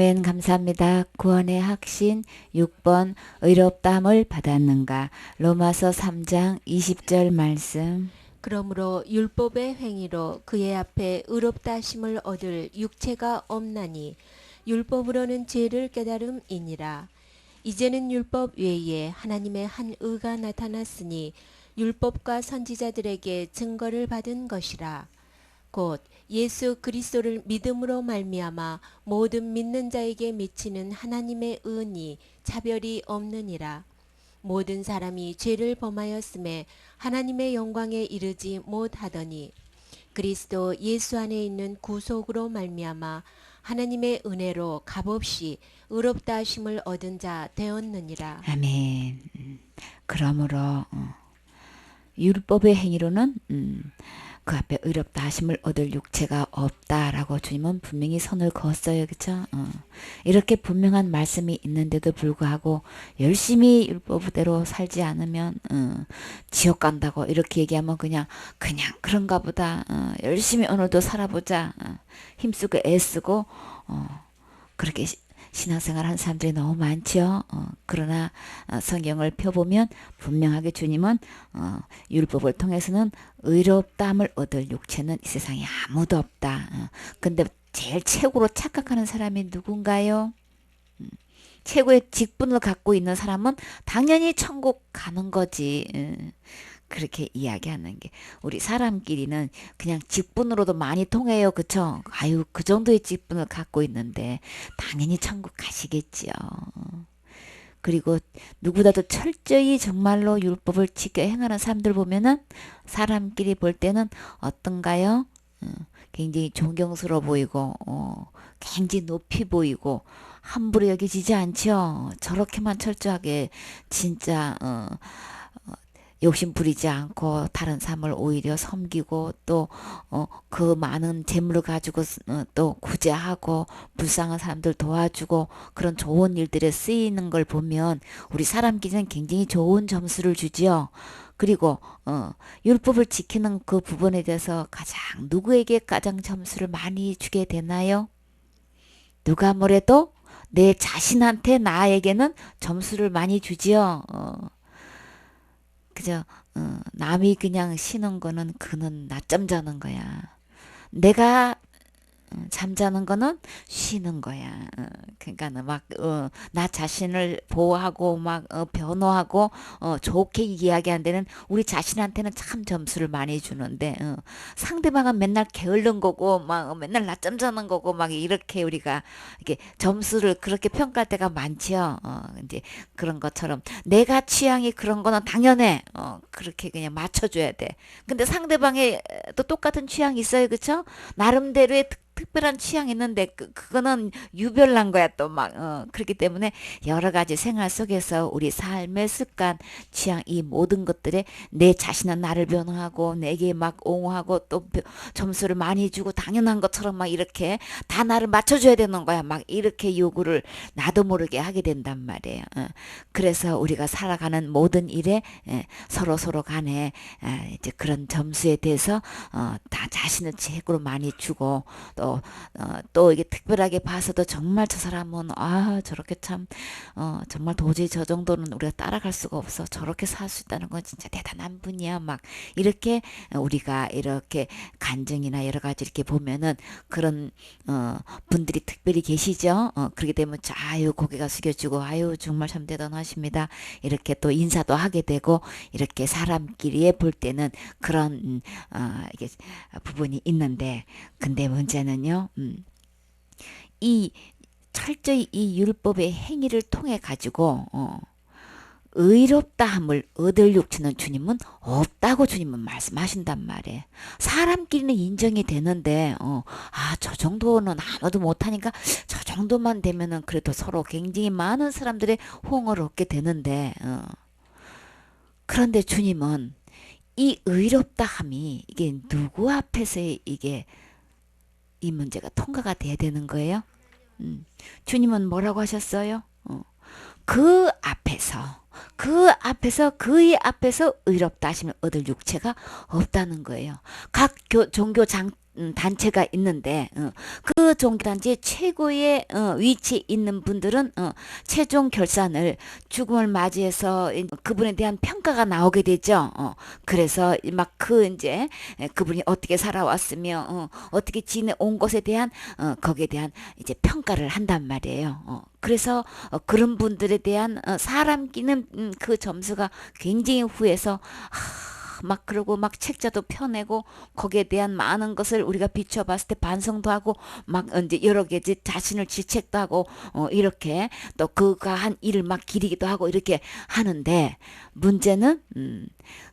아멘. 감사합니다. 구원의 확신 6번 의롭다함을 받았는가. 로마서 3장 20절 말씀. 그러므로 율법의 행위로 그의 앞에 의롭다 하심을 얻을 육체가 없나니 율법으로는 죄를 깨달음이니라. 이제는 율법 외에 하나님의 한 의가 나타났으니 율법과 선지자들에게 증거를 받은 것이라. 곧 예수 그리스도를 믿음으로 말미암아 모든 믿는 자에게 미치는 하나님의 의니 차별이 없느니라. 모든 사람이 죄를 범하였음에 하나님의 영광에 이르지 못하더니 그리스도 예수 안에 있는 구속으로 말미암아 하나님의 은혜로 값없이 의롭다 하심을 얻은 자 되었느니라. 아멘. 그러므로 율법의 행위로는 그 앞에 의롭다 하심을 얻을 육체가 없다라고 주님은 분명히 선을 그었어요. 그렇죠? 이렇게 분명한 말씀이 있는데도 불구하고 열심히 율법대로 살지 않으면 지옥 간다고 이렇게 얘기하면 그냥 그런가 보다. 열심히 오늘도 살아보자. 힘쓰고 애쓰고 그렇게 신앙생활 하는 사람들이 너무 많죠. 그러나 성경을 펴보면 분명하게 주님은 율법을 통해서는 의롭다함을 얻을 육체는 이 세상에 아무도 없다. 근데 제일 최고로 착각하는 사람이 누군가요? 최고의 직분을 갖고 있는 사람은 당연히 천국 가는 거지. 그렇게 이야기하는 게 우리 사람끼리는 그냥 직분으로도 많이 통해요. 그쵸? 아유, 그 정도의 직분을 갖고 있는데 당연히 천국 가시겠지요. 그리고 누구보다도 철저히 정말로 율법을 지켜 행하는 사람들 보면은 사람끼리 볼 때는 어떤가요? 굉장히 존경스러워 보이고 굉장히 높이 보이고 함부로 여겨지지 않죠. 저렇게만 철저하게 진짜 욕심 부리지 않고 다른 사람을 오히려 섬기고 또 그 많은 재물을 가지고 또 구제하고 불쌍한 사람들 도와주고 그런 좋은 일들에 쓰이는 걸 보면 우리 사람끼리는 굉장히 좋은 점수를 주지요. 그리고 율법을 지키는 그 부분에 대해서 가장 누구에게 가장 점수를 많이 주게 되나요? 누가 뭐래도 내 자신한테 나에게는 점수를 많이 주지요. 그저 남이 그냥 쉬는 거는 그는 낮잠 자는 거야. 내가 잠자는 거는 쉬는 거야. 그러니까는 나 자신을 보호하고 변호하고 좋게 이야기한 데는 우리 자신한테는 참 점수를 많이 주는데 상대방은 맨날 게으른 거고 막 맨날 낮잠 자는 거고 막 이렇게 우리가 이렇게 점수를 그렇게 평가할 때가 많지요. 이제 그런 것처럼 내가 취향이 그런 거는 당연해. 그렇게 그냥 맞춰줘야 돼. 근데 상대방의 또 똑같은 취향이 있어요. 그쵸? 나름대로의 특별한 취향이 있는데 그거는 유별난 거야 또 그렇기 때문에 여러 가지 생활 속에서 우리 삶의 습관, 취향 이 모든 것들에 내 자신은 나를 변호하고 내게 막 옹호하고 또 점수를 많이 주고 당연한 것처럼 막 이렇게 다 나를 맞춰줘야 되는 거야. 막 이렇게 요구를 나도 모르게 하게 된단 말이에요. 그래서 우리가 살아가는 모든 일에 서로 간에 이제 그런 점수에 대해서 다 자신을 최고로 많이 주고 또 이게 특별하게 봐서도 정말 저 사람은 저렇게 참 정말 도저히 저 정도는 우리가 따라갈 수가 없어. 저렇게 살 수 있다는 건 진짜 대단한 분이야. 막 이렇게 우리가 이렇게 간증이나 여러 가지 이렇게 보면은 그런 분들이 특별히 계시죠. 그렇게 되면 아유 고개가 숙여지고 아유 정말 참 대단하십니다. 이렇게 또 인사도 하게 되고 이렇게 사람끼리 볼 때는 그런 이게 부분이 있는데 근데 문제는요. 이 철저히 이 율법의 행위를 통해 가지고 의롭다함을 얻을 육체는 주님은 없다고 주님은 말씀하신단 말이에요. 사람끼리는 인정이 되는데 저 정도는 아무도 못하니까 저 정도만 되면은 그래도 서로 굉장히 많은 사람들의 호응을 얻게 되는데 그런데 주님은 이 의롭다함이 이게 누구 앞에서 이게 이 문제가 통과가 돼야 되는 거예요? 주님은 뭐라고 하셨어요? 그의 앞에서 의롭다 하심을 얻을 육체가 없다는 거예요. 각 종교 단체가 있는데 그 종교단체 최고의 위치에 있는 분들은 최종 결산을 죽음을 맞이해서 그분에 대한 평가가 나오게 되죠. 그래서 막 그 이제 그분이 어떻게 살아왔으며 어떻게 지내온 것에 대한 거기에 대한 이제 평가를 한단 말이에요. 그래서 그런 분들에 대한 사람 끼는 그 점수가 굉장히 후해서 막 그러고 막 책자도 펴내고 거기에 대한 많은 것을 우리가 비춰봤을 때 반성도 하고 막 이제 여러 개 이제 자신을 질책도 하고 이렇게 또 그가 한 일을 막 기리기도 하고 이렇게 하는데 문제는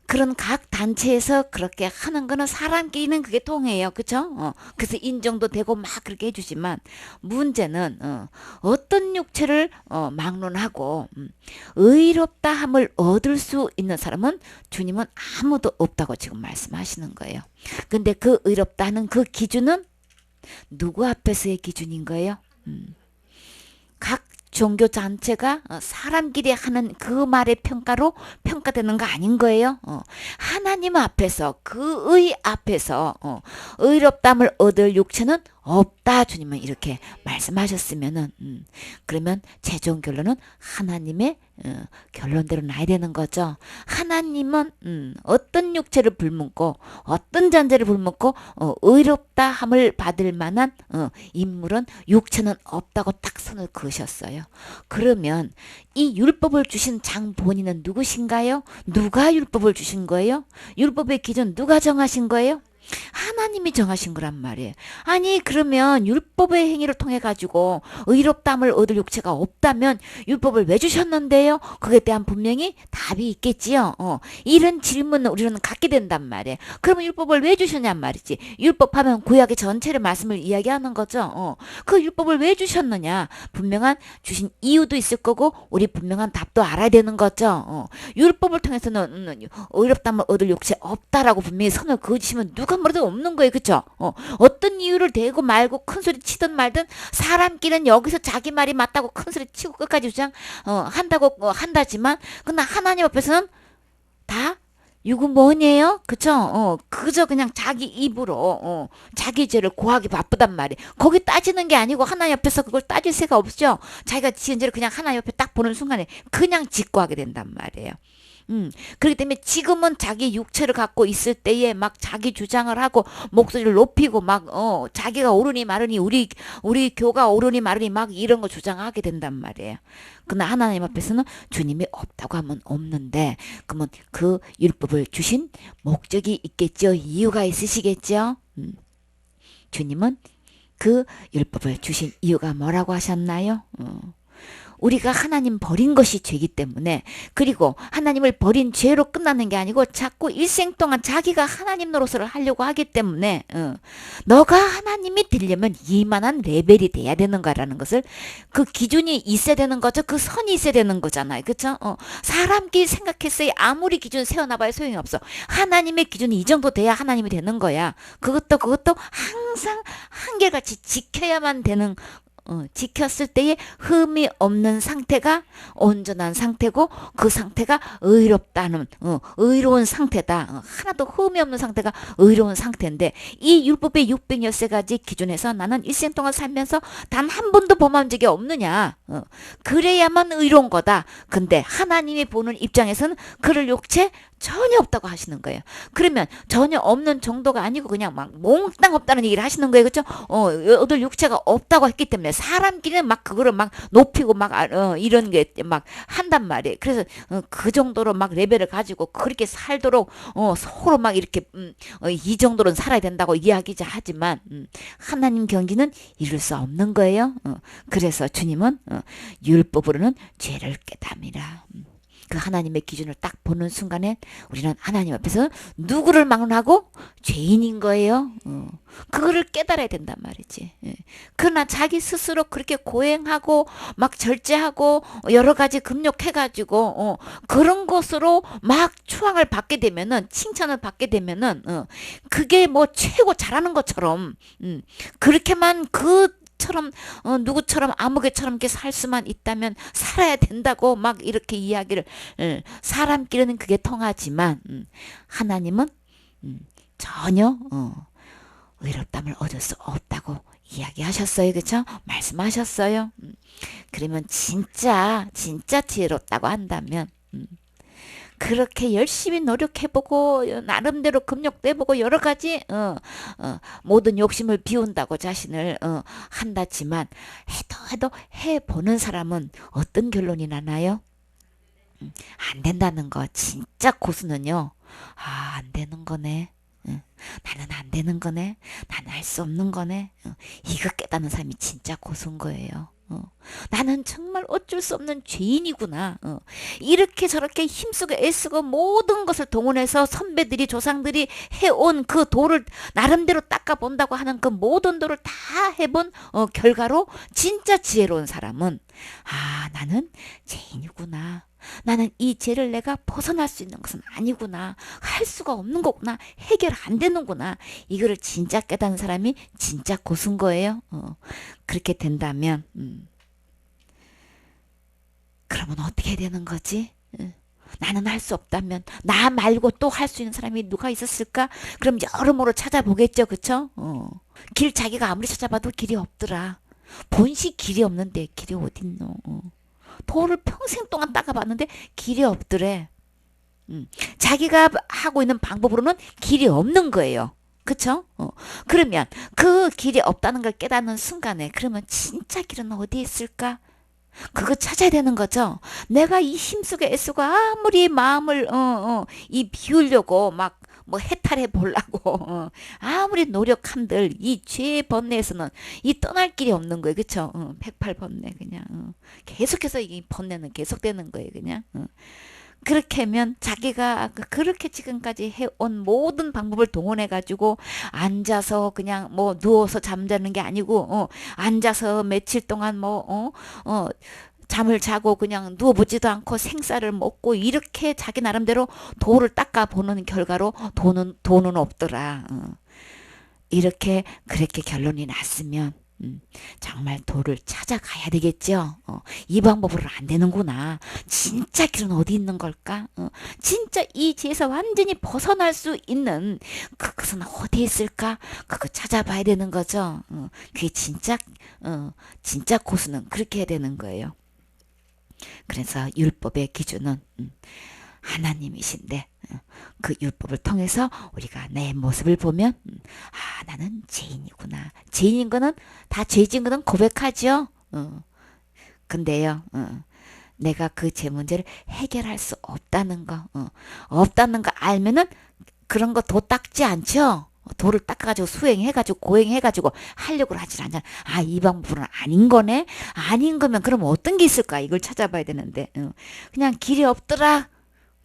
그런 각 단체에서 그렇게 하는 거는 사람끼리는 그게 통해요. 그쵸? 그래서 인정도 되고 막 그렇게 해주지만 문제는 어떤 육체를 막론하고 의롭다 함을 얻을 수 있는 사람은 주님은 아무도 없다고 지금 말씀하시는 거예요. 근데 그 의롭다는 그 기준은 누구 앞에서의 기준인 거예요? 각 종교 단체가 사람끼리 하는 그 말의 평가로 평가되는 거 아닌 거예요. 하나님 앞에서 그의 앞에서 의롭담을 얻을 육체는 없다. 주님은 이렇게 말씀하셨으면은 그러면 최종 결론은 하나님의 결론대로 나야 되는 거죠. 하나님은 어떤 육체를 불문고 어떤 잔재를 불문고 의롭다 함을 받을 만한 인물은 육체는 없다고 딱 선을 그으셨어요. 그러면 이 율법을 주신 장 본인은 누구신가요? 누가 율법을 주신 거예요? 율법의 기준 누가 정하신 거예요? 하나님이 정하신 거란 말이에요. 아니 그러면 율법의 행위를 통해 가지고 의롭담을 얻을 육체가 없다면 율법을 왜 주셨는데요? 그에 대한 분명히 답이 있겠지요. 이런 질문을 우리는 갖게 된단 말이에요. 그러면 율법을 왜 주셨냔 말이지. 율법하면 구약의 전체를 말씀을 이야기하는 거죠. 그 율법을 왜 주셨느냐? 분명한 주신 이유도 있을 거고 우리 분명한 답도 알아야 되는 거죠. 율법을 통해서는 의롭담을 얻을 육체 없다라고 분명히 선을 그으시면 누가 뭐라도 없는 거예요. 그쵸? 어떤 이유를 대고 말고 큰소리 치든 말든 사람끼리는 여기서 자기 말이 맞다고 큰소리 치고 끝까지 주장 한다고 한다지만 근데 하나님 앞에서는 다 유구무원이에요. 그쵸? 그저 그냥 자기 입으로 자기 죄를 고하기 바쁘단 말이에요. 거기 따지는 게 아니고 하나님 앞에서 그걸 따질 새가 없죠. 자기가 지은 죄를 그냥 하나님 옆에 딱 보는 순간에 그냥 직고하게 된단 말이에요. 그렇기 때문에 지금은 자기 육체를 갖고 있을 때에 막 자기 주장을 하고 목소리를 높이고 막 자기가 옳으니 마르니 우리 교가 옳으니 마르니 막 이런 거 주장하게 된단 말이에요. 그러나 하나님 앞에서는 주님이 없다고 하면 없는데 그러면 그 율법을 주신 목적이 있겠죠. 이유가 있으시겠죠. 주님은 그 율법을 주신 이유가 뭐라고 하셨나요? 우리가 하나님 버린 것이 죄이기 때문에 그리고 하나님을 버린 죄로 끝나는 게 아니고 자꾸 일생 동안 자기가 하나님 노릇을 하려고 하기 때문에 너가 하나님이 되려면 이만한 레벨이 돼야 되는 거라는 것을 그 기준이 있어야 되는 거죠. 그 선이 있어야 되는 거잖아요. 그렇죠? 사람끼리 생각했어요. 아무리 기준 세워놔봐야 소용이 없어. 하나님의 기준이 이 정도 돼야 하나님이 되는 거야. 그것도 항상 한결같이 지켜야만 되는 지켰을 때에 흠이 없는 상태가 온전한 상태고 그 상태가 의롭다는 의로운 상태다. 하나도 흠이 없는 상태가 의로운 상태인데 이 율법의 613가지 기준에서 나는 일생 동안 살면서 단 한 번도 범한 적이 없느냐. 그래야만 의로운 거다. 근데 하나님이 보는 입장에서는 그럴 육체 전혀 없다고 하시는 거예요. 그러면 전혀 없는 정도가 아니고 그냥 막 몽땅 없다는 얘기를 하시는 거예요. 그렇죠? 얻을 육체가 없다고 했기 때문에 사람끼리는 막 그거를 막 높이고 막 이런 게 막 한단 말이에요. 그래서 그 정도로 막 레벨을 가지고 그렇게 살도록 서로 막 이렇게 이 정도로는 살아야 된다고 이야기자 하지만 하나님 경지는 이룰 수 없는 거예요. 그래서 주님은 율법으로는 죄를 깨닫니라. 그 하나님의 기준을 딱 보는 순간에 우리는 하나님 앞에서 누구를 막론하고 죄인인 거예요. 그거를 깨달아야 된단 말이지. 그러나 자기 스스로 그렇게 고행하고 막 절제하고 여러 가지 금욕해가지고 그런 것으로 막 추앙을 받게 되면은 칭찬을 받게 되면은 그게 뭐 최고 잘하는 것처럼 그렇게만 처럼 누구처럼 아무개처럼 이렇게 살 수만 있다면 살아야 된다고 막 이렇게 이야기를 사람끼리는 그게 통하지만 하나님은 전혀 의롭담을 얻을 수 없다고 이야기하셨어요. 그쵸? 말씀하셨어요. 그러면 진짜 지혜롭다고 한다면 그렇게 열심히 노력해보고 나름대로 금욕도 해보고 여러 가지 모든 욕심을 비운다고 자신을 한다지만 해도 해보는 사람은 어떤 결론이 나나요? 안 된다는 거. 진짜 고수는요. 안 되는 거네. 나는 안 되는 거네. 나는 할 수 없는 거네. 이거 깨닫는 사람이 진짜 고수인 거예요. 나는 정말 어쩔 수 없는 죄인이구나. 이렇게 저렇게 힘쓰고 애쓰고 모든 것을 동원해서 선배들이 조상들이 해온 그 도를 나름대로 닦아본다고 하는 그 모든 도를 다 해본 결과로 진짜 지혜로운 사람은 나는 죄인이구나. 나는 이 죄를 내가 벗어날 수 있는 것은 아니구나. 할 수가 없는 거구나. 해결 안 되는구나. 이거를 진짜 깨닫는 사람이 진짜 고수인 거예요. 그렇게 된다면 그러면 어떻게 되는 거지? 나는 할 수 없다면 나 말고 또 할 수 있는 사람이 누가 있었을까? 그럼 여러모로 찾아보겠죠. 그쵸? 길 자기가 아무리 찾아봐도 길이 없더라. 본시 길이 없는데 길이 어딨노? 도를 평생 동안 닦아봤는데 길이 없더래. 자기가 하고 있는 방법으로는 길이 없는 거예요. 그쵸? 그러면 그 길이 없다는 걸 깨닫는 순간에 그러면 진짜 길은 어디에 있을까? 그거 찾아야 되는 거죠. 내가 이 힘쓰고 애쓰고 아무리 마음을 이 비우려고 막 뭐 해탈해 보려고 아무리 노력한들 이 죄의 번뇌에서는 이 떠날 길이 없는 거예요. 그쵸? 108번뇌 그냥 계속해서 이 번뇌는 계속되는 거예요. 그냥 그렇게 하면 자기가 그렇게 지금까지 해온 모든 방법을 동원해 가지고 앉아서 그냥 뭐 누워서 잠자는 게 아니고 앉아서 며칠 동안 잠을 자고 그냥 누워보지도 않고 생쌀을 먹고 이렇게 자기 나름대로 도를 닦아보는 결과로 돈은 없더라. 이렇게 그렇게 결론이 났으면 정말 도를 찾아가야 되겠죠. 이 방법으로 안 되는구나. 진짜 길은 어디 있는 걸까? 진짜 이 죄에서 완전히 벗어날 수 있는 그것은 어디 있을까? 그거 찾아봐야 되는 거죠. 그게 진짜 고수는 그렇게 해야 되는 거예요. 그래서 율법의 기준은 하나님이신데 그 율법을 통해서 우리가 내 모습을 보면 나는 죄인이구나. 죄인인 거는 다 죄진 거는 고백하죠. 근데요. 내가 그 죄 문제를 해결할 수 없다는 거 없다는 거 알면은 그런 거 도 닦지 않죠. 도를 닦아가지고 수행해가지고 고행해가지고 하려고 하질 않잖아. 이 방법은 아닌 거네. 아닌 거면 그럼 어떤 게 있을까? 이걸 찾아봐야 되는데 그냥 길이 없더라.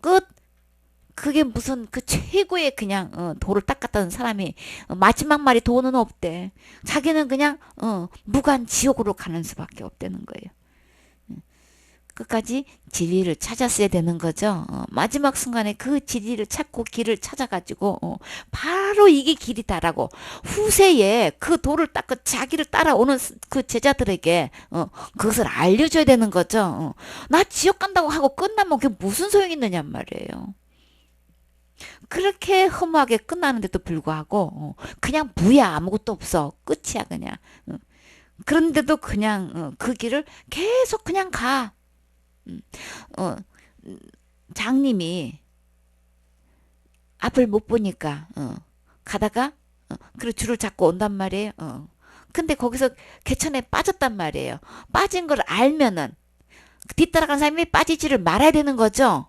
끝. 그게 무슨 그 최고의 그냥 도를 닦았다는 사람이 마지막 말이 도는 없대. 자기는 그냥 무간 지옥으로 가는 수밖에 없다는 거예요. 끝까지 진리를 찾았어야 되는 거죠. 마지막 순간에 그 진리를 찾고 길을 찾아가지고 바로 이게 길이다라고 후세에 그 도를 닦고 자기를 따라오는 그 제자들에게 그것을 알려줘야 되는 거죠. 나 지옥 간다고 하고 끝나면 그게 무슨 소용이 있느냔 말이에요. 그렇게 허무하게 끝나는데도 불구하고 그냥 무야 아무것도 없어 끝이야 그냥 그런데도 그냥 그 길을 계속 그냥 가. 장님이 앞을 못 보니까 가다가 그리고 줄을 잡고 온단 말이에요. 근데 거기서 개천에 빠졌단 말이에요. 빠진 걸 알면은 뒤따라간 사람이 빠지지를 말아야 되는 거죠.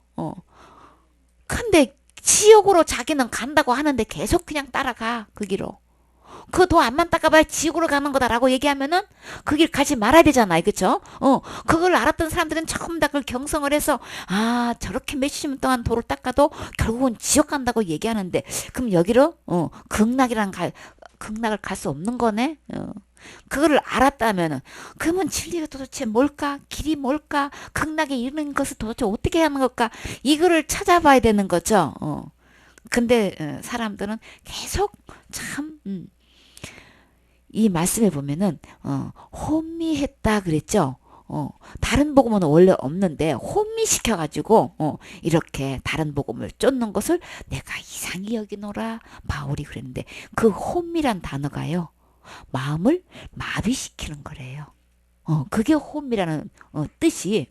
근데 지옥으로 자기는 간다고 하는데 계속 그냥 따라가 그 길로. 그 도 안만 닦아봐야 지옥으로 가는 거다라고 얘기하면은 그 길 가지 말아야 되잖아요. 그쵸? 그걸 알았던 사람들은 처음 다 그걸 경성을 해서 저렇게 몇십 년 동안 도를 닦아도 결국은 지옥 간다고 얘기하는데 그럼 여기로 극락을 갈 수 없는 거네. 그거를 알았다면은 그러면 진리가 도대체 뭘까? 길이 뭘까? 극락에 이르는 것을 도대체 어떻게 하는 걸까? 이거를 찾아봐야 되는 거죠. 근데 사람들은 계속 참 이 말씀에 보면은 혼미했다 그랬죠. 다른 복음은 원래 없는데 혼미시켜가지고 이렇게 다른 복음을 쫓는 것을 내가 이상히 여기노라 바울이 그랬는데 그 혼미란 단어가요 마음을 마비시키는 거래요. 그게 혼미라는 뜻이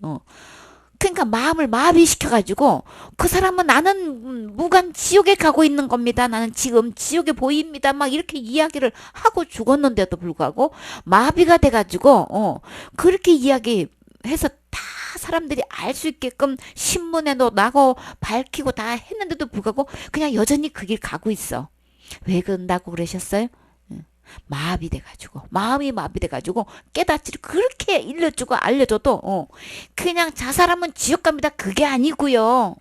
그러니까 마음을 마비시켜가지고 그 사람은 나는 무간 지옥에 가고 있는 겁니다. 나는 지금 지옥에 보입니다. 막 이렇게 이야기를 하고 죽었는데도 불구하고 마비가 돼가지고 그렇게 이야기해서 다 사람들이 알 수 있게끔 신문에도 나고 밝히고 다 했는데도 불구하고 그냥 여전히 그 길 가고 있어. 왜 그런다고 그러셨어요? 마비돼가지고 마음이 마비돼가지고 깨닫지를 그렇게 일러주고 알려줘도 그냥 자살하면 지옥 갑니다 그게 아니고요.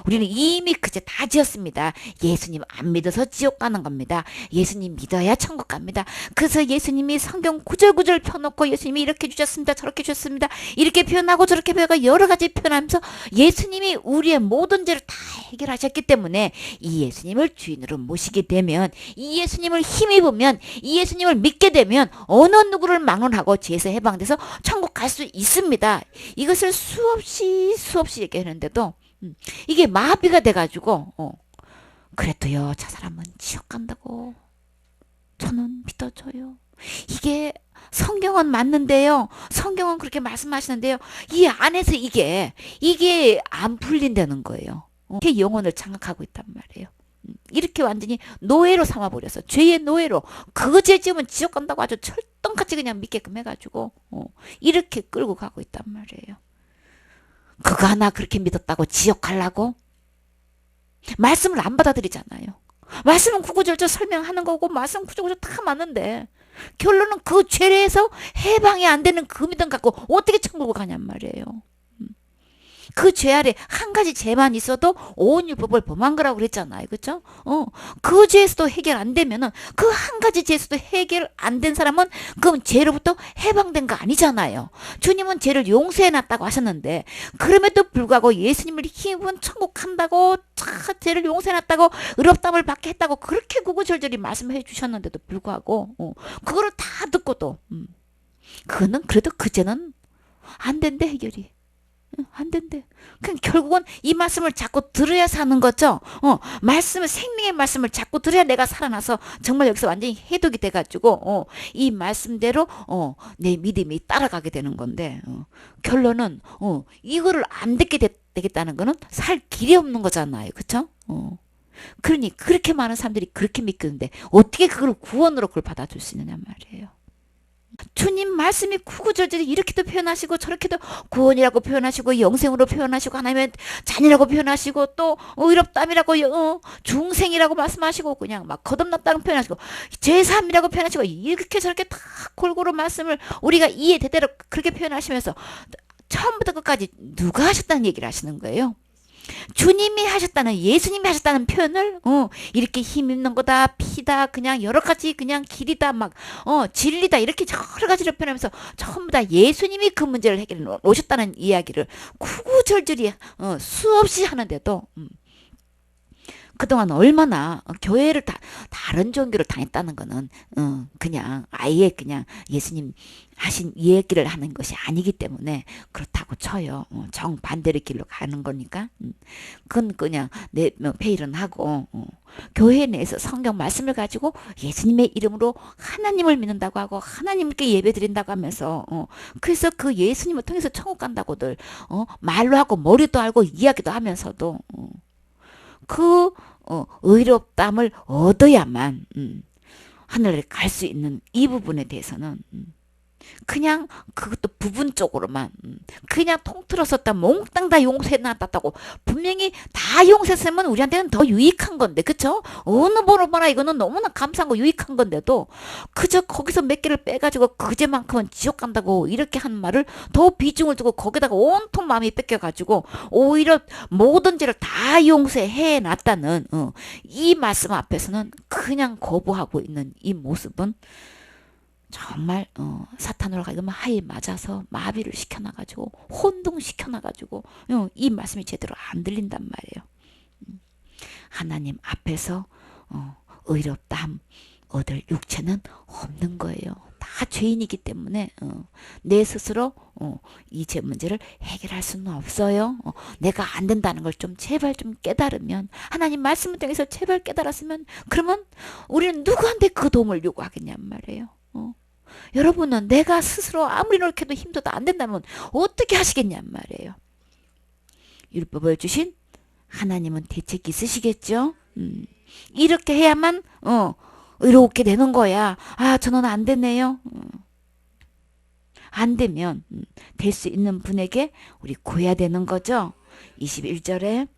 우리는 이미 그제 다 지었습니다. 예수님 안 믿어서 지옥 가는 겁니다. 예수님 믿어야 천국 갑니다. 그래서 예수님이 성경 구절구절 펴놓고 예수님이 이렇게 주셨습니다 저렇게 주셨습니다 이렇게 표현하고 저렇게 표현하고 여러 가지 표현하면서 예수님이 우리의 모든 죄를 다 해결하셨기 때문에 이 예수님을 주인으로 모시게 되면 이 예수님을 힘입으면 이 예수님을 믿게 되면 어느 누구를 막론하고 죄에서 해방돼서 천국 갈 수 있습니다. 이것을 수없이 얘기하는데도 이게 마비가 돼가지고 그래도요 저 사람은 지옥 간다고 저는 믿어줘요. 이게 성경은 맞는데요. 성경은 그렇게 말씀하시는데요. 이 안에서 이게 안 풀린다는 거예요. 이렇게 영혼을 장악하고 있단 말이에요. 이렇게 완전히 노예로 삼아버렸어. 죄의 노예로. 그 죄 지으면 지옥 간다고 아주 철덩같이 그냥 믿게끔 해가지고 이렇게 끌고 가고 있단 말이에요. 그거 하나 그렇게 믿었다고 지옥 가려고? 말씀을 안 받아들이잖아요. 말씀은 구구절절 설명하는 거고 말씀 구구절절 다 맞는데 결론은 그 죄에서 해방이 안 되는 그 믿음 갖고 어떻게 천국을 가냔 말이에요. 그 죄 아래 한 가지 죄만 있어도 온 율법을 범한 거라고 그랬잖아요. 그죠? 그 죄에서도 해결 안 되면은 그 한 가지 죄에서도 해결 안 된 사람은 그럼 죄로부터 해방된 거 아니잖아요. 주님은 죄를 용서해 놨다고 하셨는데 그럼에도 불구하고 예수님을 힘은 천국 간다고 죄를 용서해 놨다고 의롭다함을 받게 했다고 그렇게 구구절절히 말씀해 주셨는데도 불구하고 그거를 다 듣고도 그거는 그래도 그 죄는 안 된대 해결이. 안 된대. 그럼 결국은 이 말씀을 자꾸 들어야 사는 거죠. 말씀을 생명의 말씀을 자꾸 들어야 내가 살아나서 정말 여기서 완전히 해독이 돼가지고 이 말씀대로 내 믿음이 따라가게 되는 건데 결론은 이거를 안 듣게 되겠다는 거는 살 길이 없는 거잖아요. 그렇죠? 그러니 그렇게 많은 사람들이 그렇게 믿겠는데 어떻게 그걸 구원으로 그걸 받아줄 수 있느냐 말이에요. 주님 말씀이 구구절절히 이렇게도 표현하시고 저렇게도 구원이라고 표현하시고 영생으로 표현하시고 하나님의 자녀라고 표현하시고 또 의롭다함이라고 중생이라고 말씀하시고 그냥 막 거듭났다고 표현하시고 제삼이라고 표현하시고 이렇게 저렇게 다 골고루 말씀을 우리가 이해 대대로 그렇게 표현하시면서 처음부터 끝까지 누가 하셨다는 얘기를 하시는 거예요. 주님이 하셨다는 예수님이 하셨다는 표현을 이렇게 힘 있는 거다 피다 그냥 여러 가지 그냥 길이다 막 진리다 이렇게 여러 가지를 표현하면서 전부 다 예수님이 그 문제를 해결해 오셨다는 이야기를 구구절절히 수없이 하는데도 그동안 얼마나 교회를 다른 종교를 다녔다는 거는 그냥 아예 그냥 예수님 하신 얘기를 하는 것이 아니기 때문에 그렇다고 쳐요. 정반대의 길로 가는 거니까 그건 그냥 내 페일은 하고 교회 내에서 성경 말씀을 가지고 예수님의 이름으로 하나님을 믿는다고 하고 하나님께 예배 드린다고 하면서 그래서 그 예수님을 통해서 천국 간다고들 말로 하고 머리도 알고 이야기도 하면서도 그 의롭다함을 얻어야만 하늘에 갈 수 있는 이 부분에 대해서는 그냥 그것도 부분적으로만 그냥 통틀어서 다 몽땅 다 용서해 놨다고 분명히 다 용서했으면 우리한테는 더 유익한 건데 그쵸? 어느 번호보나 이거는 너무나 감사한 거 유익한 건데도 그저 거기서 몇 개를 빼가지고 그제만큼은 지옥 간다고 이렇게 하는 말을 더 비중을 두고 거기다가 온통 마음이 뺏겨가지고 오히려 모든 죄를 다 용서해 놨다는 이 말씀 앞에서는 그냥 거부하고 있는 이 모습은 정말 사탄으로 가면 하에 맞아서 마비를 시켜놔가지고 혼동시켜놔가지고 이 말씀이 제대로 안 들린단 말이에요. 하나님 앞에서 의롭다함 얻을 육체는 없는 거예요. 다 죄인이기 때문에 내 스스로 이 죄 문제를 해결할 수는 없어요. 내가 안 된다는 걸 좀 제발 좀 깨달으면, 하나님 말씀을 통해서 제발 깨달았으면, 그러면 우리는 누구한테 그 도움을 요구하겠냔 말이에요. 여러분은 내가 스스로 아무리 노력해도 힘들어도 안 된다면 어떻게 하시겠냔 말이에요. 율법을 주신 하나님은 대책이 있으시겠죠. 이렇게 해야만 의롭게 되는 거야. 아, 저는 안 되네요. 안 되면 될 수 있는 분에게 우리 구해야 되는 거죠. 21절에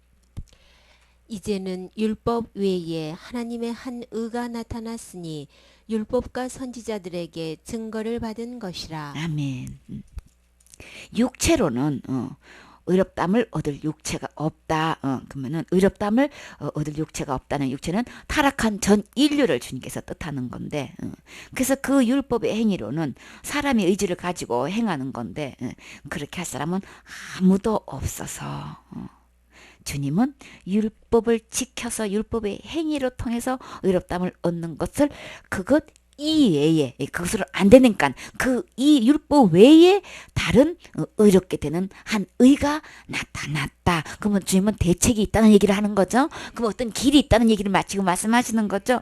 이제는 율법 외에 하나님의 한 의가 나타났으니 율법과 선지자들에게 증거를 받은 것이라. 아멘. 육체로는 의롭담을 얻을 육체가 없다. 그러면은 의롭담을 얻을 육체가 없다는 육체는 타락한 전 인류를 주님께서 뜻하는 건데, 그래서 그 율법의 행위로는 사람의 의지를 가지고 행하는 건데, 그렇게 할 사람은 아무도 없어서 주님은 율법을 지켜서 율법의 행위로 통해서 의롭담을 얻는 것을 그것 이외에, 그것으로 안 되니까 그 이 율법 외에 다른 의롭게 되는 한 의가 나타났다. 그러면 주님은 대책이 있다는 얘기를 하는 거죠. 그럼 어떤 길이 있다는 얘기를 마치고 말씀하시는 거죠.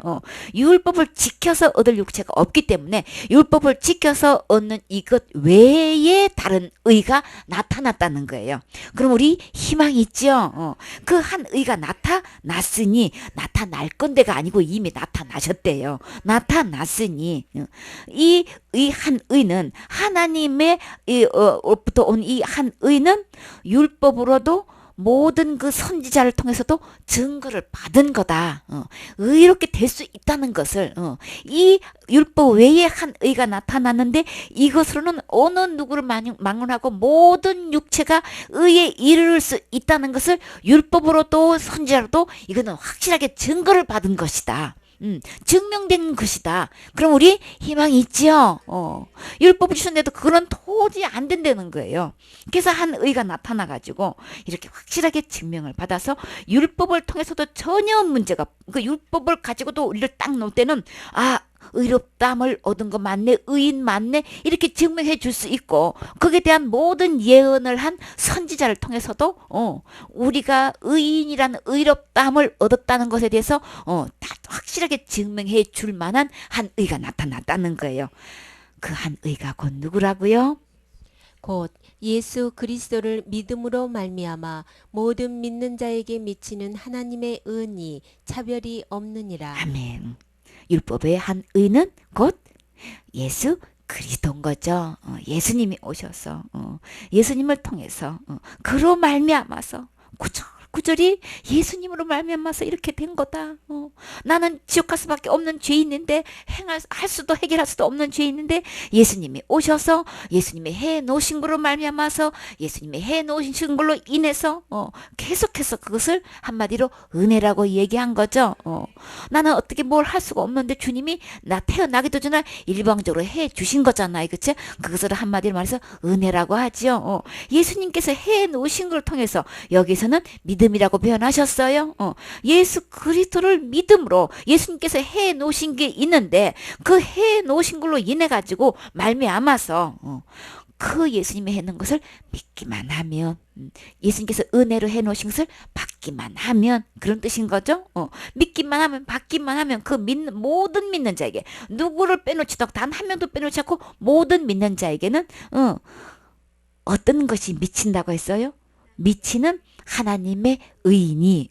율법을 지켜서 얻을 육체가 없기 때문에 율법을 지켜서 얻는 이것 외에 다른 의가 나타났다는 거예요. 그럼 우리 희망이 있죠. 그 한 의가 나타났으니, 나타날 건데가 아니고 이미 나타나셨대요. 나타났으니 이 한 의는 하나님의 부터 온 이 한 의는 율법으로도 모든 그 선지자를 통해서도 증거를 받은 거다. 의롭게 될 수 있다는 것을 이 율법 외에 한 의가 나타났는데, 이것으로는 어느 누구를 망언하고 모든 육체가 의에 이르를 수 있다는 것을 율법으로도 선지자로도 이거는 확실하게 증거를 받은 것이다. 증명된 것이다. 그럼 우리 희망이 있지요. 율법을 주셨는데도 그건 도저히 안 된다는 거예요. 그래서 한 의가 나타나가지고 이렇게 확실하게 증명을 받아서 율법을 통해서도 전혀 문제가, 그 율법을 가지고도 우리를 딱 놓을 때는 의롭담을 얻은 거 맞네, 의인 맞네, 이렇게 증명해 줄 수 있고, 거기에 대한 모든 예언을 한 선지자를 통해서도 우리가 의인이라는 의롭담을 얻었다는 것에 대해서 다 확실하게 증명해 줄 만한 한 의가 나타났다는 거예요. 그 한 의가 곧 누구라고요? 곧 예수 그리스도를 믿음으로 말미암아 모든 믿는 자에게 미치는 하나님의 은이 차별이 없느니라. 아멘. 율법의 한 의는 곧 예수 그리스도인 거죠. 예수님이 오셔서 예수님을 통해서 그로 말미암아서 구절이 예수님으로 말미암아서 이렇게 된 거다. 나는 지옥 갈 수밖에 없는 죄인인데, 할 수도 해결할 수도 없는 죄인인데, 예수님이 오셔서 예수님이 해 놓으신 걸로 말미암아서, 예수님이 해 놓으신 걸로 인해서 계속해서 그것을 한마디로 은혜라고 얘기한 거죠. 나는 어떻게 뭘 할 수가 없는데 주님이 나 태어나기도 전에 일방적으로 해 주신 거잖아요. 그치? 그것을 한마디로 말해서 은혜라고 하지요. 예수님께서 해 놓으신 걸 통해서 여기서는 믿음이라고 표현하셨어요. 예수 그리스도를 믿음으로 예수님께서 해 놓으신 게 있는데, 그 해 놓으신 걸로 인해 가지고 말미암아서 그 예수님이 해 놓은 것을 믿기만 하면, 예수님께서 은혜로 해 놓으신 것을 받기만 하면, 그런 뜻인 거죠. 믿기만 하면, 받기만 하면 그 모든 믿는 자에게, 누구를 빼놓지도 않고 단 한 명도 빼놓지 않고 모든 믿는 자에게는 어떤 것이 미친다고 했어요? 미치는 하나님의 의인이,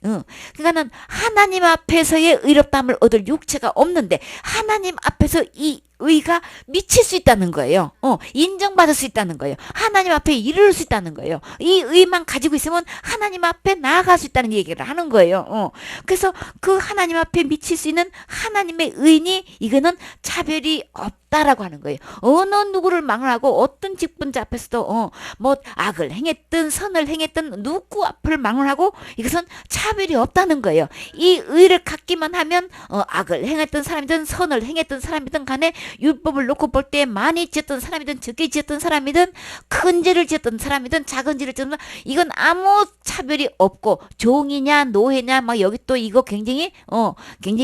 그러니까는 하나님 앞에서의 의롭다함을 얻을 육체가 없는데 하나님 앞에서 이 의가 미칠 수 있다는 거예요. 인정받을 수 있다는 거예요. 하나님 앞에 이를 수 있다는 거예요. 이 의만 가지고 있으면 하나님 앞에 나아갈 수 있다는 얘기를 하는 거예요. 그래서 그 하나님 앞에 미칠 수 있는 하나님의 의인이, 이거는 차별이 없다라고 하는 거예요. 어느 누구를 망언하고 어떤 직분자 앞에서도 뭐 악을 행했든 선을 행했든 누구 앞을 망언하고 이것은 차별이 없다는 거예요. 이 의를 갖기만 하면 악을 행했던 사람이든 선을 행했던 사람이든 간에 율법을 놓고 볼 때 많이 지었던 사람이든 적게 지었던 사람이든 큰 죄를 지었던 사람이든 작은 죄를 지었던 사람, 이건 아무 차별이 없고 종이냐 노예냐 막 여기 또 이거 굉장히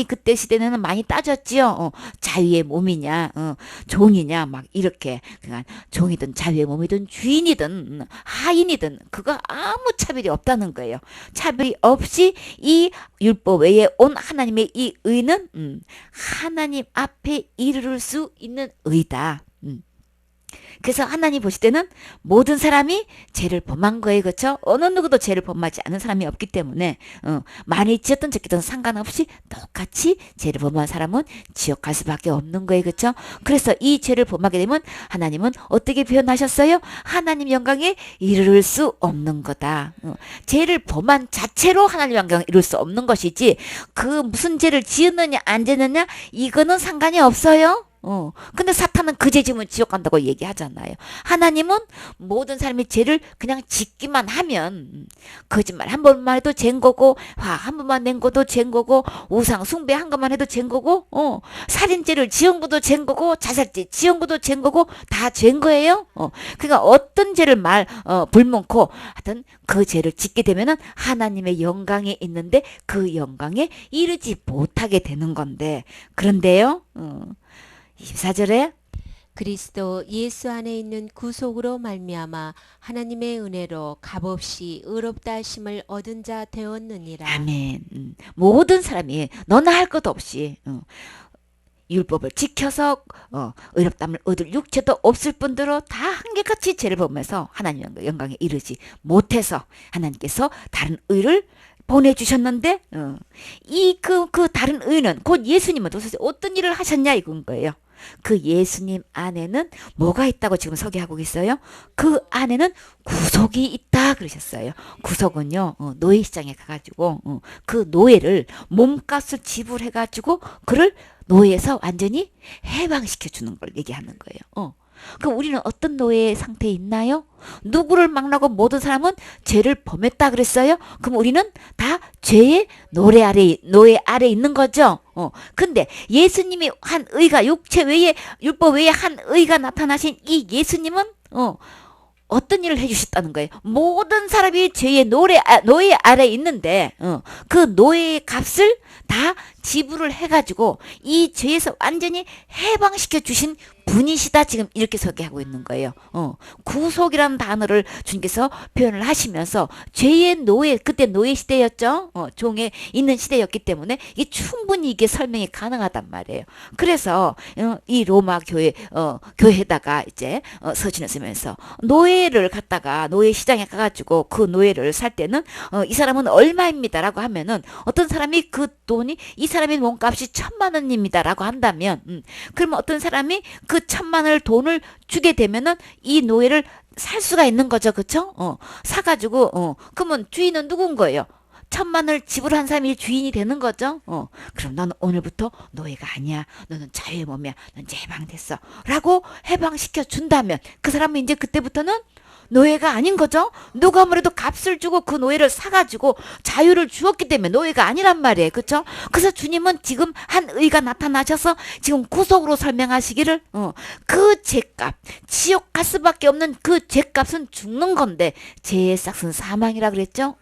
그때 시대에는 많이 따졌지요. 자유의 몸이냐 종이냐 막 이렇게 그러니까 종이든 자유의 몸이든 주인이든 하인이든 그거 아무 차별이 없다는 거예요. 차별이 없이 이 율법 외에 온 하나님의 이 의는 하나님 앞에 이르를 수 있는 의다. 그래서 하나님 보실 때는 모든 사람이 죄를 범한 거예요. 그렇죠? 어느 누구도 죄를 범하지 않은 사람이 없기 때문에 많이 지었든 적게든 상관없이 똑같이 죄를 범한 사람은 지옥 갈 수밖에 없는 거예요. 그렇죠? 그래서 이 죄를 범하게 되면 하나님은 어떻게 표현하셨어요? 하나님 영광에 이르를 수 없는 거다. 죄를 범한 자체로 하나님 영광에 이룰 수 없는 것이지 그 무슨 죄를 지었느냐 안 지었느냐 이거는 상관이 없어요. 근데 사탄은 그 죄 지으면 지옥 간다고 얘기하잖아요. 하나님은 모든 사람이 죄를 그냥 짓기만 하면 거짓말 한 번만 해도 죄인 거고 화 한 번만 낸 것도 죄인 거고 우상 숭배한 것만 해도 죄인 거고 살인죄를 지은 것도 죄인 거고 자살죄 지은 것도 죄인 거고 다 죄인 거예요. 그러니까 어떤 죄를 불문코 하여튼 그 죄를 짓게 되면은 하나님의 영광에 있는데 그 영광에 이르지 못하게 되는 건데 그런데요. 24절에 그리스도 예수 안에 있는 구속으로 말미암아 하나님의 은혜로 값없이 의롭다 하심을 얻은 자 되었느니라. 아멘. 모든 사람이 너나 할 것 없이 율법을 지켜서 의롭다함을 얻을 육체도 없을 뿐더러 다 한결같이 죄를 범해서 하나님 영광에 이르지 못해서 하나님께서 다른 의를 보내주셨는데 그 다른 의는 곧 예수님은 도대체 어떤 일을 하셨냐 이건 거예요. 그 예수님 안에는 뭐가 있다고 지금 소개하고 있어요? 그 안에는 구속이 있다 그러셨어요. 구속은요 노예 시장에 가가지고 그 노예를 몸값을 지불해가지고 그를 노예에서 완전히 해방시켜 주는 걸 얘기하는 거예요. 그럼 우리는 어떤 노예 상태에 있나요? 누구를 막라고 모든 사람은 죄를 범했다 그랬어요? 그럼 우리는 다 죄의 노예 아래 있는 거죠? 근데 예수님이 한 의가 육체 외에 율법 외에 한 의가 나타나신 이 예수님은 어떤 일을 해주셨다는 거예요? 모든 사람이 죄의 노예 아래 있는데 그 노예의 값을 다 지불을 해가지고 이 죄에서 완전히 해방시켜 주신 분이시다 지금 이렇게 소개하고 있는 거예요. 구속이라는 단어를 주님께서 표현을 하시면서 죄의 노예 그때 노예 시대였죠. 종에 있는 시대였기 때문에 이게 충분히 이게 설명이 가능하단 말이에요. 그래서 이 로마 교회에다가 이제 서신을 쓰면서 노예를 갖다가 노예 시장에 가가지고 그 노예를 살 때는 이 사람은 얼마입니다라고 하면은 어떤 사람이 그 돈이 이 사람의 몸값이 1,000,000원입니다라고 한다면 그러면 어떤 사람이 그 1,000,000원을 돈을 주게 되면은 이 노예를 살 수가 있는 거죠. 그쵸? 사가지고 그러면 주인은 누군 거예요? 1,000,000원을 지불한 사람이 주인이 되는 거죠. 그럼 너는 오늘부터 노예가 아니야. 너는 자유의 몸이야. 넌 이제 해방됐어. 라고 해방시켜 준다면 그 사람은 이제 그때부터는 노예가 아닌 거죠. 누가 아무래도 값을 주고 그 노예를 사가지고 자유를 주었기 때문에 노예가 아니란 말이에요. 그렇죠? 그래서 주님은 지금 한 의가 나타나셔서 지금 구속으로 설명하시기를 그 죄값 지옥 갈 수밖에 없는 그 죄값은 죽는 건데 죄의 싹은 사망이라 그랬죠.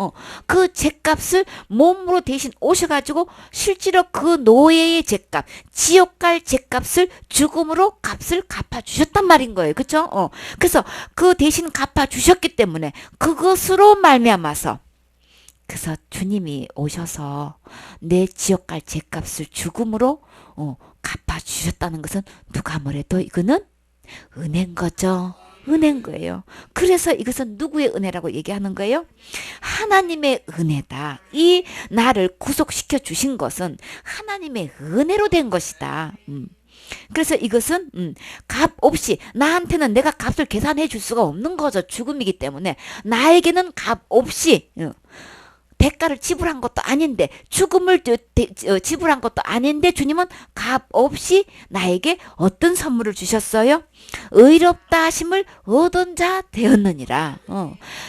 그 죄값을 몸으로 대신 오셔가지고 실제로 그 노예의 죄값 지옥 갈 죄값을 죽음으로 값을 갚아주셨단 말인 거예요. 그렇죠? 그래서 그 대신 갚아주셨기 때문에 그것으로 말미암아서 그래서 주님이 오셔서 내 지옥 갈 죄값을 죽음으로 갚아주셨다는 것은 누가 뭐래도 이거는 은혜인 거죠. 은혜인 거예요. 그래서 이것은 누구의 은혜라고 얘기하는 거예요? 하나님의 은혜다. 이 나를 구속시켜 주신 것은 하나님의 은혜로 된 것이다. 그래서 이것은 값 없이 나한테는 내가 값을 계산해 줄 수가 없는 거죠. 죽음이기 때문에 나에게는 값 없이 대가를 지불한 것도 아닌데 죽음을 지불한 것도 아닌데 주님은 값 없이 나에게 어떤 선물을 주셨어요? 의롭다 하심을 얻은 자 되었느니라.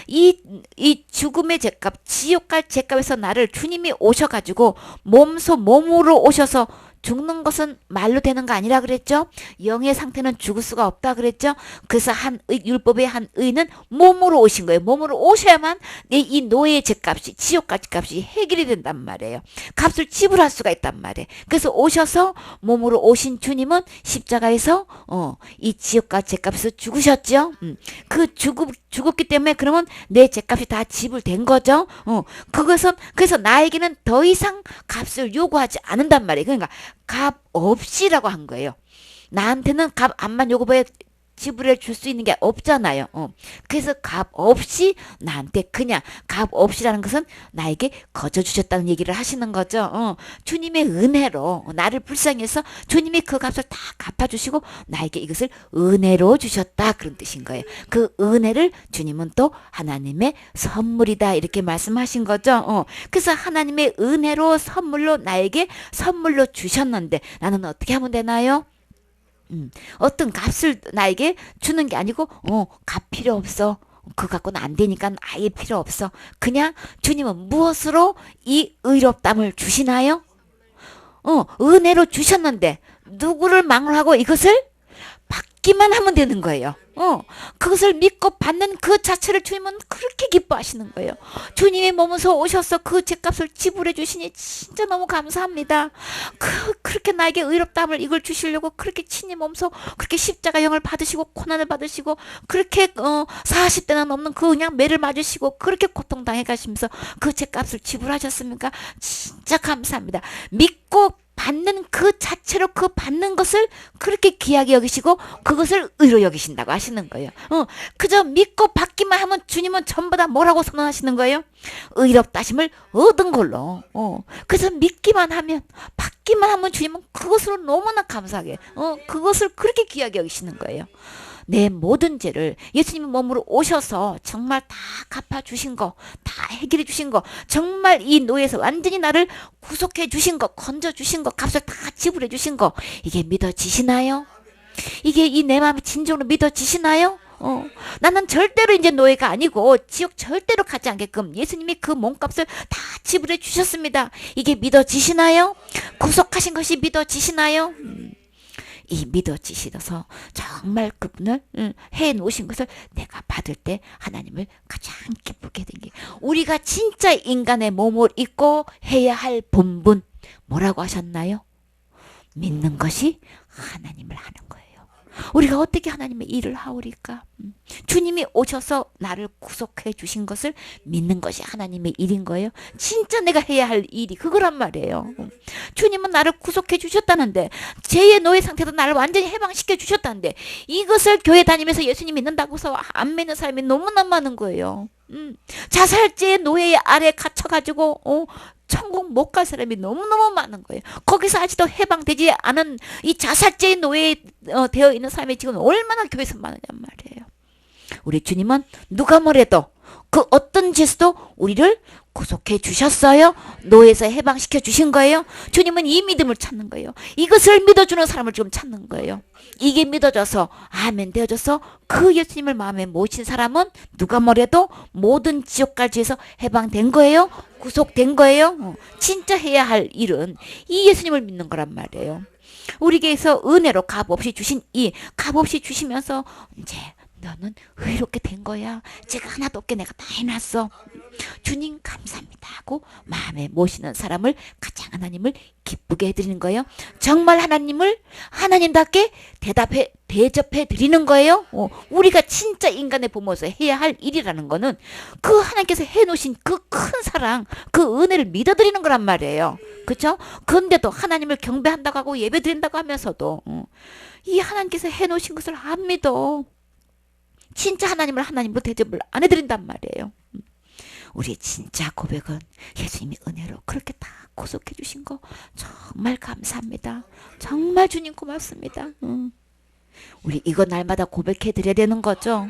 이 죽음의 죄값, 지옥 갈 죄값에서 나를 주님이 오셔가지고 몸으로 오셔서 죽는 것은 말로 되는 거 아니라 그랬죠. 영의 상태는 죽을 수가 없다 그랬죠. 그래서 율법의 한 의는 몸으로 오신 거예요. 몸으로 오셔야만 이 노예의 죄값이, 지옥 갈 죄값이 해결이 된단 말이에요. 값을 지불할 수가 있단 말이에요. 그래서 오셔서 몸으로 오신 주님은 십자가에서 이 지옥 갈 죄값에서 죽으셨죠. 그 죽었기 때문에 그러면 내 죄값이 다 지불된 거죠. 그것은 그래서 나에게는 더 이상 값을 요구하지 않는단 말이에요. 그러니까 값 없이라고 한 거예요. 나한테는 값 안만 요구해 지불해 줄 수 있는 게 없잖아요. 그래서 값 없이 나한테 그냥 값 없이라는 것은 나에게 거저 주셨다는 얘기를 하시는 거죠. 주님의 은혜로 나를 불쌍히 해서 주님이 그 값을 다 갚아주시고 나에게 이것을 은혜로 주셨다 그런 뜻인 거예요. 그 은혜를 주님은 또 하나님의 선물이다 이렇게 말씀하신 거죠. 그래서 하나님의 은혜로 선물로 나에게 선물로 주셨는데 나는 어떻게 하면 되나요? 어떤 값을 나에게 주는 게 아니고 값 필요 없어. 그거 갖고는 안 되니까 아예 필요 없어. 그냥 주님은 무엇으로 이 의롭담을 주시나요? 은혜로 주셨는데 누구를 막론하고 이것을 받기만 하면 되는 거예요. 그것을 믿고 받는 그 자체를 주님은 그렇게 기뻐하시는 거예요. 주님의 몸에서 오셔서 그 죄값을 지불해 주시니 진짜 너무 감사합니다. 그렇게 나에게 의롭다함을 이걸 주시려고 그렇게 친히 몸소 그렇게 십자가형을 받으시고 고난을 받으시고 그렇게 40대나 넘는 그 그냥 매를 맞으시고 그렇게 고통당해 가시면서 그 죄값을 지불하셨습니까? 진짜 감사합니다. 믿고 받는 그 자체로 그 받는 것을 그렇게 귀하게 여기시고 그것을 의로 여기신다고 하시는 거예요. 그저 믿고 받기만 하면 주님은 전부 다 뭐라고 선언하시는 거예요? 의롭다 하심을 얻은 걸로. 그래서 믿기만 하면 받기만 하면 주님은 그것으로 너무나 감사하게 그것을 그렇게 귀하게 여기시는 거예요. 내 모든 죄를 예수님이 몸으로 오셔서 정말 다 갚아주신 거, 다 해결해 주신 거, 정말 이 노예에서 완전히 나를 구속해 주신 거, 건져 주신 거, 값을 다 지불해 주신 거, 이게 믿어지시나요? 이게 이 내 마음이 진정으로 믿어지시나요? 나는 절대로 이제 노예가 아니고 지옥 절대로 가지 않게끔 예수님이 그 몸값을 다 지불해 주셨습니다. 이게 믿어지시나요? 구속하신 것이 믿어지시나요? 이 믿어지시어서 정말 그분을 해 놓으신 것을 내가 받을 때 하나님을 가장 기쁘게 된 게 우리가 진짜 인간의 몸을 입고 해야 할 본분 뭐라고 하셨나요? 믿는 것이 하나님을 하는 거예요. 우리가 어떻게 하나님의 일을 하오리까? 주님이 오셔서 나를 구속해 주신 것을 믿는 것이 하나님의 일인 거예요. 진짜 내가 해야 할 일이 그거란 말이에요. 주님은 나를 구속해 주셨다는데 죄의 노예 상태에서 나를 완전히 해방시켜 주셨다는데 이것을 교회 다니면서 예수님 믿는다고 해서 안 믿는 사람이 너무나 많은 거예요. 자살죄의 노예 아래 갇혀가지고 천국 못 갈 사람이 너무너무 많은 거예요. 거기서 아직도 해방되지 않은 이 자살죄의 노예 되어 있는 사람이 지금 얼마나 교회에서 많으냔 말이에요. 우리 주님은 누가 뭐래도 그 어떤 죄에서도 우리를 구속해 주셨어요. 노예에서 해방시켜 주신 거예요. 주님은 이 믿음을 찾는 거예요. 이것을 믿어주는 사람을 지금 찾는 거예요. 이게 믿어져서 아멘 되어져서 그 예수님을 마음에 모신 사람은 누가 뭐래도 모든 지옥갈 죄에서 해방된 거예요. 구속된 거예요. 진짜 해야 할 일은 이 예수님을 믿는 거란 말이에요. 우리에게서 은혜로 값없이 주신 이 값없이 주시면서 이제 너는 의롭게 된 거야. 죄가 하나도 없게 내가 다 해놨어. 주님 감사합니다 하고 마음에 모시는 사람을 가장 하나님을 기쁘게 해드리는 거예요. 정말 하나님을 하나님답게 대접해 드리는 거예요. 우리가 진짜 인간의 부모로서 해야 할 일이라는 거는 그 하나님께서 해놓으신 그 큰 사랑, 그 은혜를 믿어드리는 거란 말이에요. 그렇죠? 그런데도 하나님을 경배한다고 하고 예배 드린다고 하면서도 이 하나님께서 해놓으신 것을 안 믿어. 진짜 하나님을 하나님으로 대접을 안 해드린단 말이에요. 우리 진짜 고백은 예수님이 은혜로 그렇게 다 구속해 주신 거 정말 감사합니다. 정말 주님 고맙습니다. 우리 이거 날마다 고백해 드려야 되는 거죠.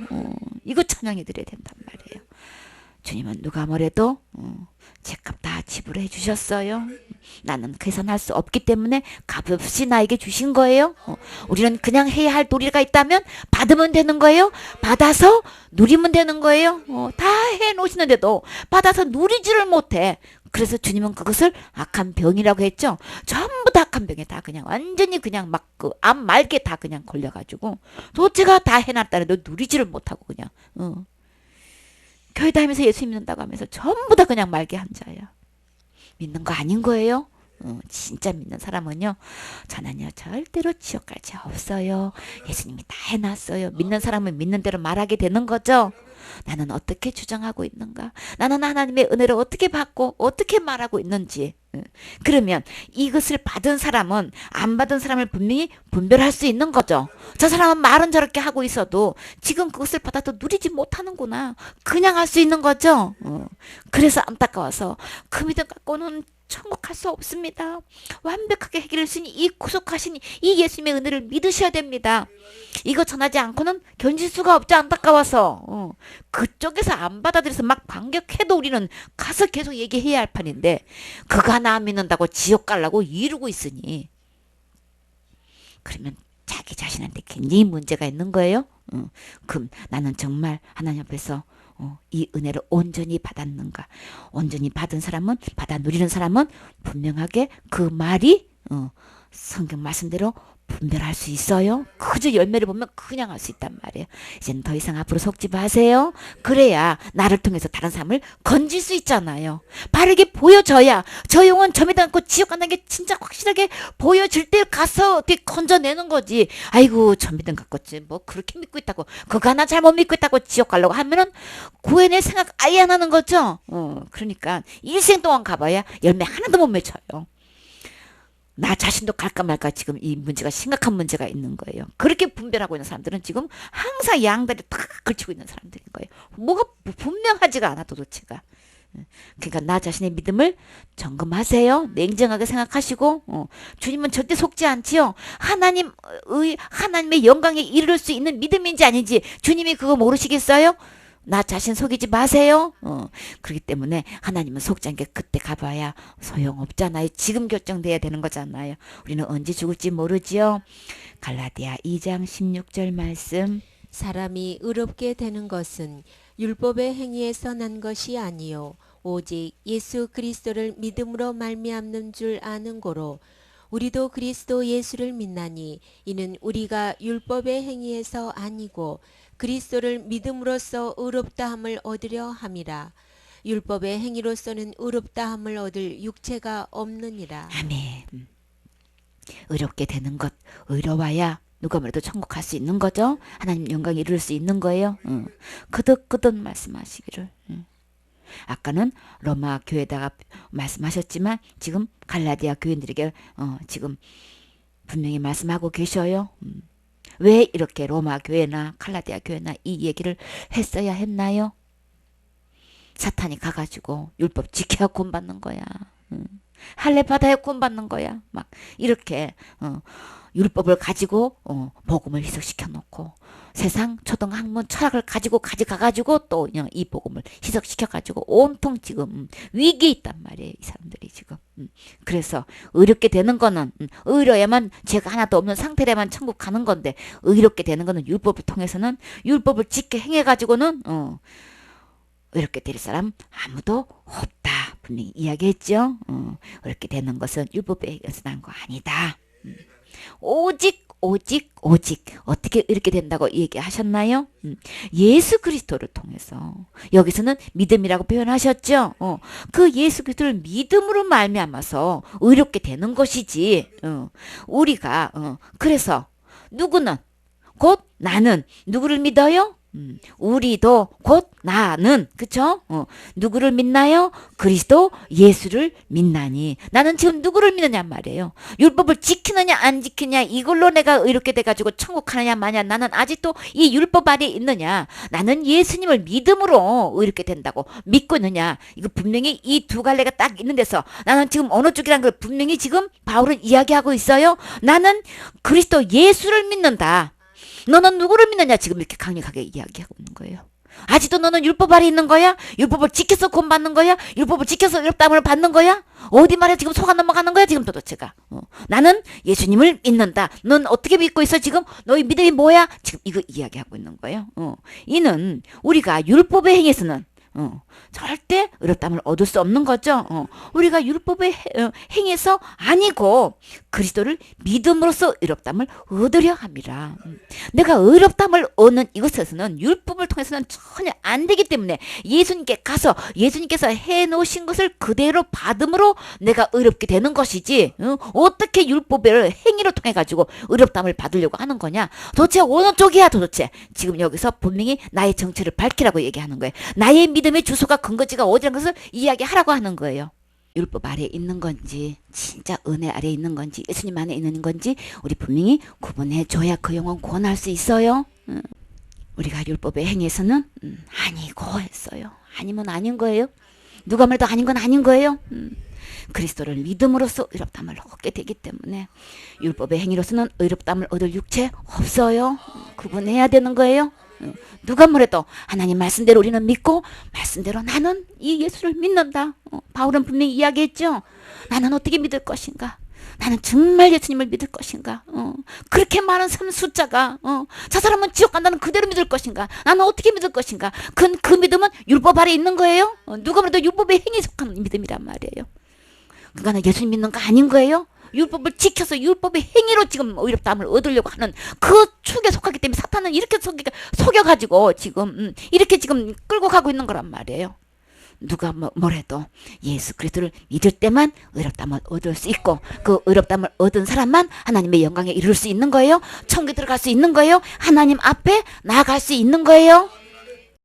이거 찬양해 드려야 된단 말이에요. 주님은 누가 뭐래도 제값 다 지불해 주셨어요. 나는 계산할 수 없기 때문에 값없이 나에게 주신 거예요. 우리는 그냥 해야 할 도리가 있다면 받으면 되는 거예요. 받아서 누리면 되는 거예요. 다 해놓으시는데도 받아서 누리지를 못해. 그래서 주님은 그것을 악한 병이라고 했죠. 전부 다 악한 병에 다 그냥 완전히 그냥 막 그 암 말게 다 그냥 걸려가지고 도대체가 다 해놨다는데 누리지를 못하고 그냥 교회 다니면서 예수 믿는다고 하면서 전부 다 그냥 말게 한 자예요. 믿는 거 아닌 거예요. 진짜 믿는 사람은요, 저는요 절대로 지옥 갈 자 없어요. 예수님이 다 해놨어요. 믿는 사람은 믿는 대로 말하게 되는 거죠. 나는 어떻게 주장하고 있는가? 나는 하나님의 은혜를 어떻게 받고 어떻게 말하고 있는지. 그러면 이것을 받은 사람은 안 받은 사람을 분명히 분별할 수 있는 거죠. 저 사람은 말은 저렇게 하고 있어도 지금 그것을 받아도 누리지 못하는구나. 그냥 할 수 있는 거죠. 그래서 안타까워서 그 믿음 갖고는 천국 갈 수 없습니다. 완벽하게 해결할 수 있는 이 구속하신 이 예수님의 은혜를 믿으셔야 됩니다. 이거 전하지 않고는 견딜 수가 없죠. 안타까워서. 그쪽에서 안 받아들여서 막 반격해도 우리는 가서 계속 얘기해야 할 판인데 그거 하나 믿는다고 지옥 가려고 이루고 있으니 그러면 자기 자신한테 굉장히 문제가 있는 거예요. 그럼 나는 정말 하나님 앞에서 이 은혜를 온전히 받았는가? 온전히 받은 사람은, 받아 누리는 사람은 분명하게 그 말이 성경 말씀대로 분별할 수 있어요. 그저 열매를 보면 그냥 할 수 있단 말이에요. 이제는 더 이상 앞으로 속지 마세요. 그래야 나를 통해서 다른 사람을 건질 수 있잖아요. 바르게 보여져야 저 영혼 저 믿지 않고 지옥 간다는 게 진짜 확실하게 보여질 때 가서 어떻게 건져내는 거지. 아이고 저 믿음 갖고 뭐 그렇게 믿고 있다고 그거 하나 잘못 믿고 있다고 지옥 가려고 하면은 구원의 생각 아예 안 하는 거죠. 그러니까 일생 동안 가봐야 열매 하나도 못 맺혀요. 나 자신도 갈까 말까 지금 이 문제가 심각한 문제가 있는 거예요. 그렇게 분별하고 있는 사람들은 지금 항상 양다리 탁 걸치고 있는 사람들인 거예요. 뭐가 분명하지가 않아 도대체가. 그러니까 나 자신의 믿음을 점검하세요. 냉정하게 생각하시고 주님은 절대 속지 않지요. 하나님의 영광에 이를 수 있는 믿음인지 아닌지 주님이 그거 모르시겠어요? 나 자신 속이지 마세요. 그렇기 때문에 하나님은 속지 않게 그때 가봐야 소용없잖아요. 지금 결정돼야 되는 거잖아요. 우리는 언제 죽을지 모르지요. 갈라디아 2장 16절 말씀. 사람이 의롭게 되는 것은 율법의 행위에서 난 것이 아니요 오직 예수 그리스도를 믿음으로 말미암는 줄 아는 고로 우리도 그리스도 예수를 믿나니 이는 우리가 율법의 행위에서 아니고 그리스도를 믿음으로써 의롭다함을 얻으려 함이라. 율법의 행위로서는 의롭다함을 얻을 육체가 없느니라. 아멘. 의롭게 되는 것, 의로워야 누가 뭐래도 천국 갈 수 있는 거죠. 하나님 영광 이룰 수 있는 거예요. 거듭 말씀하시기를. 아까는 로마 교회다가 말씀하셨지만 지금 갈라디아 교인들에게 지금 분명히 말씀하고 계셔요. 왜 이렇게 로마 교회나 갈라디아 교회나 이 얘기를 했어야 했나요? 사탄이 가가지고 율법 지켜야 구원받는 거야. 할례 받아야 구원받는 거야. 막 이렇게 율법을 가지고 복음을 희석시켜 놓고 세상 초등학문 철학을 가져가가지고 또 이 복음을 희석시켜가지고 온통 지금 위기에 있단 말이에요. 이 사람들이 지금. 그래서 의롭게 되는 거는 의로야만 죄가 하나도 없는 상태라만 천국 가는 건데 의롭게 되는 거는 율법을 통해서는 율법을 지켜 행해가지고는 의롭게 될 사람 아무도 없다. 분명히 이야기했죠. 의롭게 되는 것은 율법에 의해서 난 거 아니다. 오직 어떻게 이렇게 된다고 얘기하셨나요? 예수 그리스도를 통해서 여기서는 믿음이라고 표현하셨죠. 그 예수 그리스도를 믿음으로 말미암아서 의롭게 되는 것이지. 우리가 그래서 누구는 곧 나는 누구를 믿어요? 우리도 곧 나는 그쵸? 누구를 믿나요? 그리스도 예수를 믿나니 나는 지금 누구를 믿느냐 말이에요. 율법을 지키느냐 안 지키느냐 이걸로 내가 의롭게 돼가지고 천국 가느냐 마냐 나는 아직도 이 율법 아래에 있느냐 나는 예수님을 믿음으로 의롭게 된다고 믿고 있느냐 이거 분명히 이 두 갈래가 딱 있는 데서 나는 지금 어느 쪽이라는 걸 분명히 지금 바울은 이야기하고 있어요. 나는 그리스도 예수를 믿는다. 너는 누구를 믿느냐 지금 이렇게 강력하게 이야기하고 있는 거예요. 아직도 너는 율법 아래 있는 거야? 율법을 지켜서 구원받는 거야? 율법을 지켜서 의롭다함을 받는 거야? 어디 말에 지금 속아 넘어가는 거야 지금 도대체가? 나는 예수님을 믿는다. 넌 어떻게 믿고 있어 지금? 너희 믿음이 뭐야? 지금 이거 이야기하고 있는 거예요. 이는 우리가 율법에 행해서는 절대 의롭다함을 얻을 수 없는 거죠. 우리가 율법에 행해서 아니고 그리스도를 믿음으로써 의롭다함을 얻으려 함이라. 내가 의롭다함을 얻는 이것에서는 율법을 통해서는 전혀 안 되기 때문에 예수님께 가서 예수님께서 해놓으신 것을 그대로 받음으로 내가 의롭게 되는 것이지, 어떻게 율법의 행위를 통해 가지고 의롭다함을 받으려고 하는 거냐? 도대체 어느 쪽이야 도대체? 지금 여기서 분명히 나의 정체를 밝히라고 얘기하는 거예요. 나의 믿음의 주소가 근거지가 어디라는 것을 이야기하라고 하는 거예요. 율법 아래에 있는 건지 진짜 은혜 아래에 있는 건지 예수님 안에 있는 건지 우리 분명히 구분해 줘야 그 영혼 구원할 수 있어요. 우리가 율법에 행해서는 아니고 했어요. 아니면 아닌 거예요. 누가 말해도 아닌 건 아닌 거예요. 그리스도를 믿음으로써 의롭다함을 얻게 되기 때문에 율법의 행위로서는 의롭다함을 얻을 육체 없어요. 구분해야 되는 거예요. 누가 뭐래도 하나님 말씀대로 우리는 믿고 말씀대로 나는 이 예수를 믿는다. 바울은 분명히 이야기했죠. 나는 어떻게 믿을 것인가? 나는 정말 예수님을 믿을 것인가? 그렇게 많은 사람 숫자가 저 사람은 지옥 간다는 그대로 믿을 것인가? 나는 어떻게 믿을 것인가? 그 믿음은 율법 아래 있는 거예요. 누가 뭐래도 율법의 행위에 속하는 믿음이란 말이에요. 그러니까 예수님 믿는 거 아닌 거예요. 율법을 지켜서 율법의 행위로 지금 의롭다함을 얻으려고 하는 그 축에 속하기 때문에 사탄은 이렇게 속여가지고 지금 이렇게 지금 끌고 가고 있는 거란 말이에요. 누가 뭐래도 예수 그리스도를 믿을 때만 의롭다함을 얻을 수 있고 그 의롭다함을 얻은 사람만 하나님의 영광에 이룰 수 있는 거예요. 천국에 들어갈 수 있는 거예요. 하나님 앞에 나아갈 수 있는 거예요.